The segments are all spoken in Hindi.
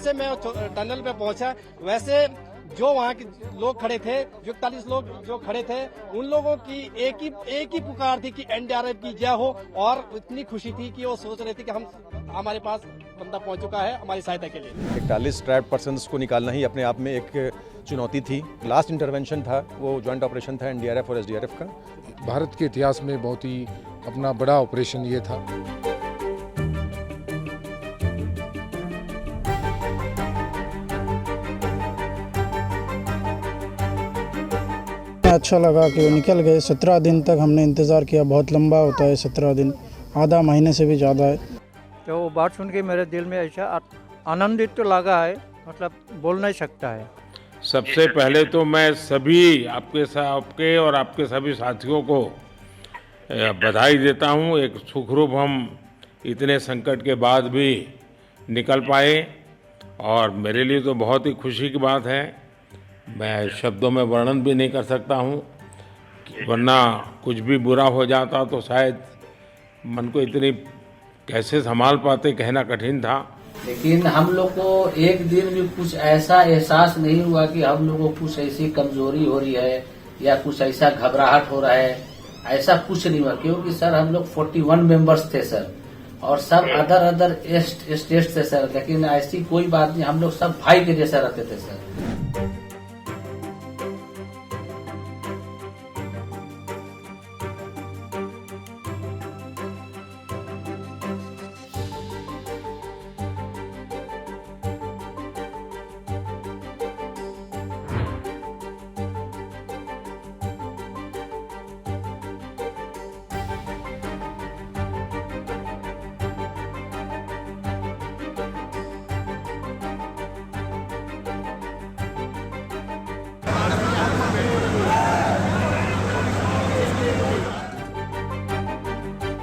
जैसे मैं टनल पे पहुंचा वैसे जो वहाँ के लोग खड़े थे, जो 41 लोग जो खड़े थे, उन लोगों की एक ही पुकार थी कि एनडीआरएफ की जय हो। और इतनी खुशी थी कि वो सोच रहे थे कि हमारे पास बंदा पहुंच चुका है हमारी सहायता के लिए। 41 ट्रैप्ड पर्सन्स को निकालना ही अपने आप में एक चुनौती थी। लास्ट इंटरवेंशन था वो ज्वाइंट ऑपरेशन था एनडीआरएफ और एसडीआरएफ का। भारत के इतिहास में बहुत ही अपना बड़ा ऑपरेशन ये था। अच्छा लगा कि वो निकल गए। 17 दिन तक हमने इंतज़ार किया, बहुत लंबा होता है 17 दिन, आधा महीने से भी ज़्यादा है। तो वो बात सुन के मेरे दिल में ऐसा आनंदित तो लगा है, मतलब बोल नहीं सकता है। सबसे पहले तो मैं सभी आपके और आपके सभी साथियों को बधाई देता हूं। एक सुखरूप हम इतने संकट के बाद भी निकल पाए और मेरे लिए तो बहुत ही खुशी की बात है। मैं शब्दों में वर्णन भी नहीं कर सकता हूं, वरना कुछ भी बुरा हो जाता तो शायद मन को इतनी कैसे संभाल पाते कहना कठिन था। लेकिन हम लोग को एक दिन भी कुछ ऐसा एहसास नहीं हुआ कि हम लोगों को कुछ ऐसी कमजोरी हो रही है या कुछ ऐसा घबराहट हो रहा है, ऐसा कुछ नहीं हुआ। क्योंकि सर हम लोग 41 मेंबर्स थे सर, और सब अदर स्टेट थे सर, लेकिन ऐसी कोई बात नहीं, हम लोग सब भाई के जैसा रहते थे सर।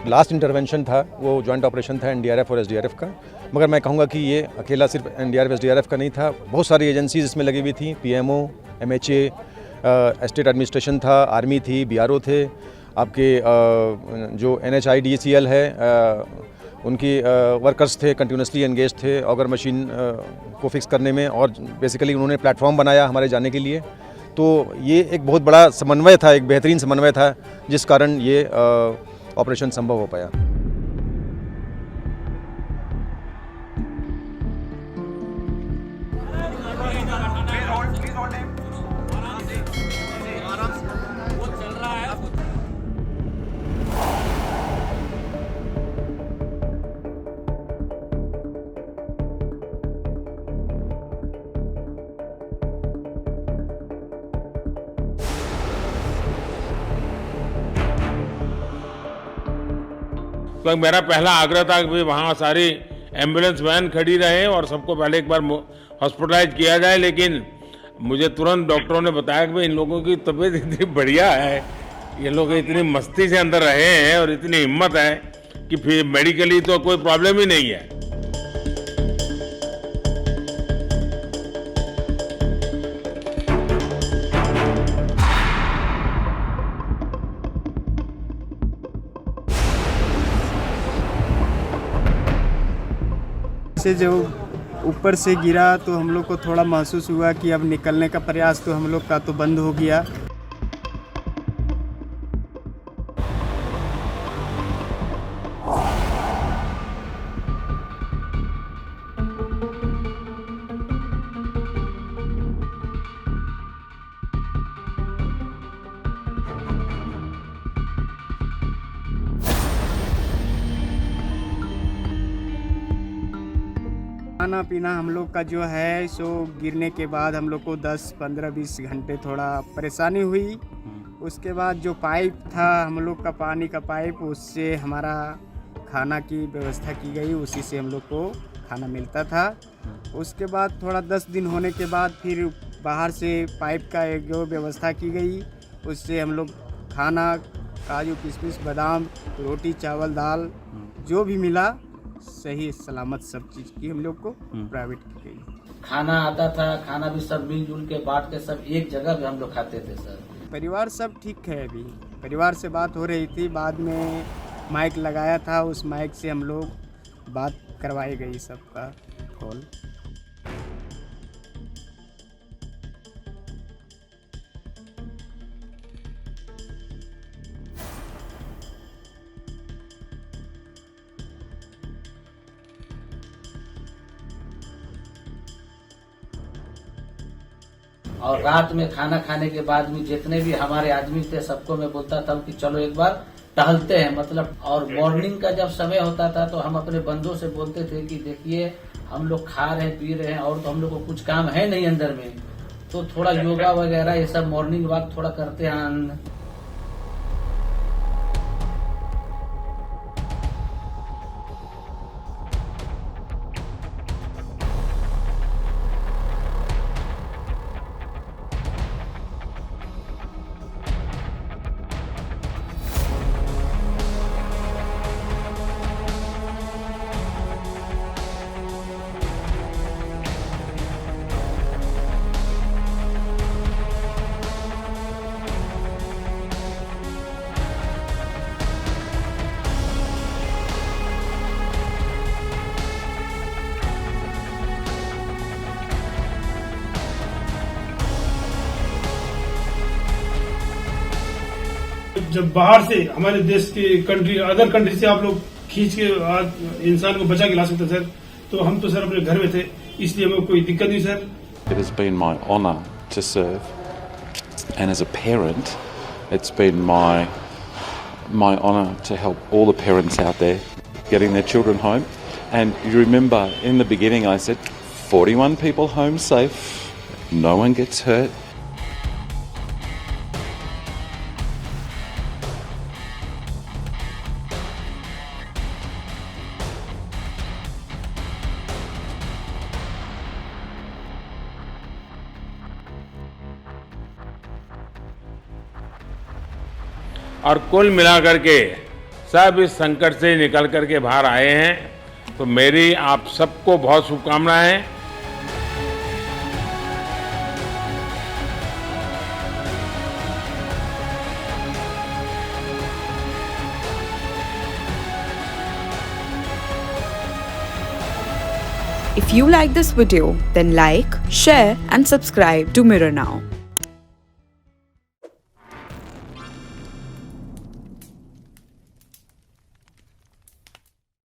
लास्ट इंटरवेंशन था वो ज्वाइंट ऑपरेशन था एनडीआरएफ और एसडीआरएफ का। मगर मैं कहूँगा कि ये अकेला सिर्फ एनडीआरएफ एसडीआरएफ का नहीं था, बहुत सारी एजेंसीज इसमें लगी हुई थी। पीएमओ, एमएचए, स्टेट एडमिनिस्ट्रेशन था, आर्मी थी, बीआरओ थे, आपके जो एनएचआईडीसीएल है उनकी वर्कर्स थे, कंटिन्यूसली एंगेज थे ऑगर मशीन को फिक्स करने में। और बेसिकली उन्होंने प्लेटफॉर्म बनाया हमारे जाने के लिए। तो ये एक बहुत बड़ा समन्वय था, एक बेहतरीन समन्वय था, जिस कारण ये ऑपरेशन संभव हो पाया। तो मेरा पहला आग्रह था कि वहाँ सारी एम्बुलेंस वैन खड़ी रहे और सबको पहले एक बार हॉस्पिटलाइज किया जाए। लेकिन मुझे तुरंत डॉक्टरों ने बताया कि भाई इन लोगों की तबीयत इतनी बढ़िया है, ये लोग इतनी मस्ती से अंदर रहे हैं और इतनी हिम्मत है कि फिर मेडिकली तो कोई प्रॉब्लम ही नहीं है। से जो ऊपर से गिरा तो हम लोग को थोड़ा महसूस हुआ कि अब निकलने का प्रयास तो हम लोग का तो बंद हो गया। खाना पीना हम लोग का जो है सो गिरने के बाद हम लोग को 10, 15, 20 घंटे थोड़ा परेशानी हुई। उसके बाद जो पाइप था हम लोग का, पानी का पाइप, उससे हमारा खाना की व्यवस्था की गई, उसी से हम लोग को खाना मिलता था। उसके बाद थोड़ा 10 दिन होने के बाद फिर बाहर से पाइप का एक जो व्यवस्था की गई, उससे हम लोग खाना, काजू किशमिश, बादाम, रोटी, चावल, दाल जो भी मिला सही सलामत सब चीज़ की हम लोग को प्राइवेट की गई। खाना आता था, खाना भी सब मिलजुल के बांट के सब एक जगह भी हम लोग खाते थे सर। परिवार सब ठीक है। अभी परिवार से बात हो रही थी, बाद में माइक लगाया था, उस माइक से हम लोग बात करवाई गई सबका कॉल। और रात में खाना खाने के बाद भी जितने भी हमारे आदमी थे सबको मैं बोलता था कि चलो एक बार टहलते हैं, मतलब। और मॉर्निंग का जब समय होता था तो हम अपने बंदों से बोलते थे कि देखिए हम लोग खा रहे हैं पी रहे हैं और तो हम लोग को कुछ काम है नहीं अंदर में, तो थोड़ा योगा वगैरह ये सब मॉर्निंग वॉक थोड़ा करते हैं। जब बाहर से हमारे देश के कंट्री अदर कंट्री से आप लोग खींच के इंसान को बचा के ला सकते सर, तो हम तो सर अपने घर में थे, इसलिए हमें कोई दिक्कत नहीं sir. It has been my honour to serve, and as a parent, it's been my honour to help all the parents out there getting their children home. And you remember in the beginning I said 41 people home safe, no one gets hurt. और कुल मिलाकर के सब इस संकट से निकल करके बाहर आए हैं, तो मेरी आप सबको बहुत शुभकामनाएं। If you like this video, then like, share and subscribe to Mirror Now.